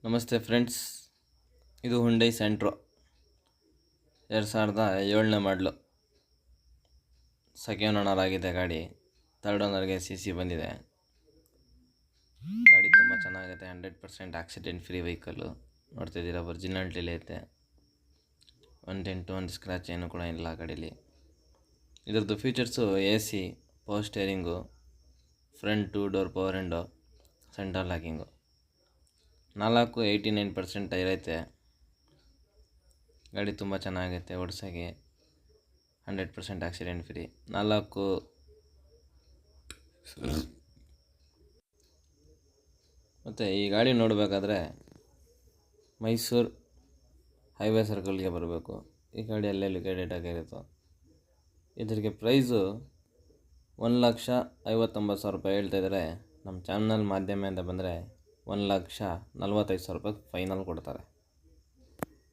ನಮಸ್ತೆ ಫ್ರೆಂಡ್ಸ್, ಇದು ಹುಂಡೈ ಸೆಂಟ್ರೋ 2007ನೇ ಮಾಡಲು. ಸೆಕೆಂಡ್ ಓನರ್ ಆಗಿದೆ ಗಾಡಿ. ಥರ್ಡ್ ಓನರ್ಗೆ CC ಬಂದಿದೆ. ಗಾಡಿ ತುಂಬ ಚೆನ್ನಾಗಿದೆ. 100% ಆಕ್ಸಿಡೆಂಟ್ ಫ್ರೀ ವೆಹಿಕಲ್ಲು. ನೋಡ್ತಿದ್ದೀರಾ, ಒರಿಜಿನಾಲಿಟಿಲಿ ಐತೆ. ಒಂದು ಡೆಂಟು ಒಂದು ಸ್ಕ್ರ್ಯಾಚ್ ಏನೂ ಕೂಡ ಇಲ್ಲ ಗಾಡೀಲಿ. ಇದರದ್ದು features AC, power steering, front 2 door power window, centre locking. 89% tyre ಐತೆ. ಗಾಡಿ ತುಂಬ ಚೆನ್ನಾಗೈತೆ ಓಡಿಸೋಕ್ಕೆ. 100% ಆಕ್ಸಿಡೆಂಟ್ ಫ್ರೀ. ಮತ್ತು ಈ ಗಾಡಿ ನೋಡಬೇಕಾದ್ರೆ ಮೈಸೂರು ಹೈವೇ ಸರ್ಕಲ್ಗೆ ಬರಬೇಕು. ಈ ಗಾಡಿ ಅಲ್ಲೇ ಲೊಕೇಟೆಡ್ ಆಗಿರುತ್ತೆ. ಇದಕ್ಕೆ ಪ್ರೈಸು 1,59,000 ಹೇಳ್ತಾಯಿದ್ದಾರೆ. ನಮ್ಮ ಚಾನಲ್ ಮಾಧ್ಯಮದಿಂದ ಬಂದರೆ 1,45,000 ಫೈನಲ್ ಕೊಡ್ತಾರೆ.